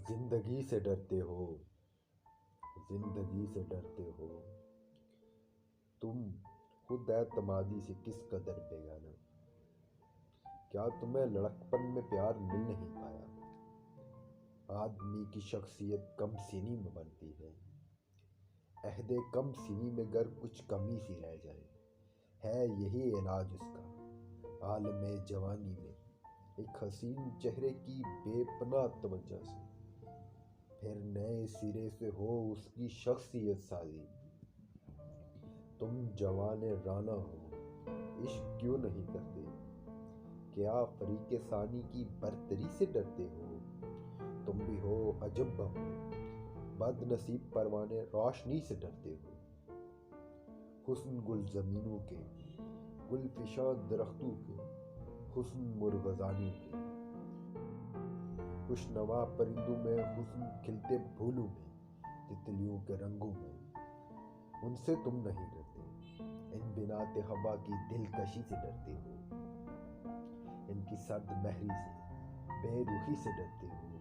زندگی سے ڈرتے ہو، زندگی سے ڈرتے ہو تم خود اعتمادی سے کس قدر بیگانہ؟ کیا تمہیں لڑکپن میں پیار مل نہیں پایا؟ آدمی کی شخصیت کم سینی میں بنتی ہے، عہد کم سینی میں گر کچھ کمی سی رہ جائے، ہے یہی علاج اس کا عالم جوانی میں، ایک حسین چہرے کی بے پناہ توجہ سے پھر نئے سرے سے ہو اس کی شخصیت سازی۔ تم جوان رانا ہو، عشق کیوں نہیں کرتے؟ کیا فریق ثانی کی برتری سے ڈرتے ہو؟ تم بھی ہو عجب بہو، بد نصیب پروانے روشنی سے ڈرتے ہو۔ حسن گل زمینوں کے، گل فشاں درختوں کے، حسن مرغزانوں کے، خوشنوا پرندوں میں، حسن کھلتے پھولوں میں، تتلیوں کے رنگوں میں، ان سے تم نہیں ڈرتے۔ ان بنات ہوا کی دلکشی سے ڈرتے ہو، ان کی سرد مہری سے، بے روحی سے ڈرتے ہو۔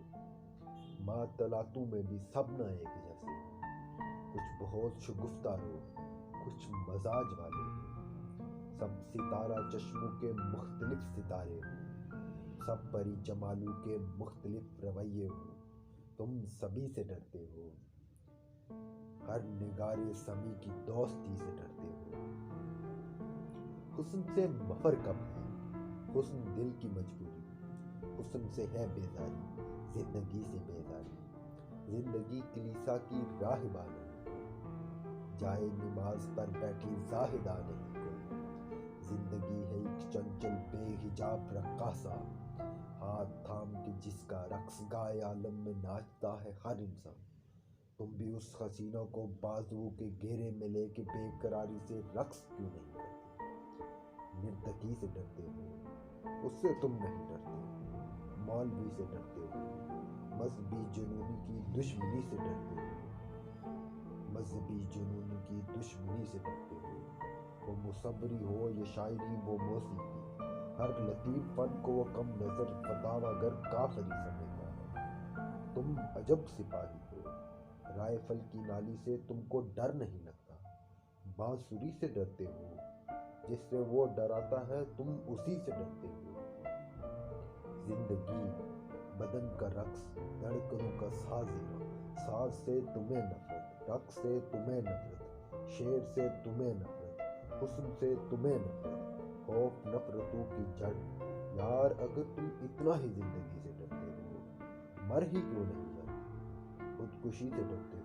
معطلاتوں میں بھی سب نہ ایک جیسے ہو، کچھ بہت شگفتہ رو، کچھ مزاج والے ہو، سب ستارہ چشموں کے مختلف ستارے ہو، سب پری جمالوں کے مختلف رویے ہو، تم سبھی سے ڈرتے ہو۔ ہر نگار سمیع کی دوستی سے ڈرتے ہو۔ حسن سے مفر کب ہے، حسن دل کی مجبوری، حسن سے ہے بیزاری، زندگی سے بیزاری۔ زندگی کلیسا کی راہبہ نہیں، جائے نماز پر بیٹھی زاہدہ نہیں کوئی۔ زندگی ہے ایک چنچل بے حجاب رقاصہ، ہاتھ تھام کے جس کا رقص گائے عالم میں ناچتا ہے ہر انسان۔ تم بھی اس حسینہ کو بازوؤں کے گھیرے میں لے کے بے قراری سے رقص کیوں نہیں کرتے؟ نرتکی سے ڈرتے ہو، اس سے تم نہیں ڈرتے۔ مولوی سے ڈرتے ہو، مذہبی جنونی کی دشمنی سے ڈرتے ہو، مذہبی جنونی کی دشمنی سے ڈرتے ہو۔ وہ مصوری ہو یا شاعری وہ موسیقی، ہر لطیف فن کو وہ کم نظر فتاویٰ گر کافری سمجھتا ہے۔ تم عجب سپاہی ہو، رائفل کی نالی سے تم کو ڈر نہیں لگتا۔ بانسری سے ڈرتے ہو، جس سے وہ ڈراتا ہے تم اسی سے ڈرتے ہو۔ زندگی بدن کا رقص، دھڑکنوں کا سازیرہ، ساز سے تمہیں نفرت، رقص سے تمہیں نفرت، شعر سے تمہیں نفرت، حسن سے تمہیں نفرت، خوف نفرتوں کی جڑ۔ یار اگر تم اتنا ہی زندگی سے ڈرتے ہو، مر ہی کیوں نہیں جاتے؟ خودکشی سے ڈرتے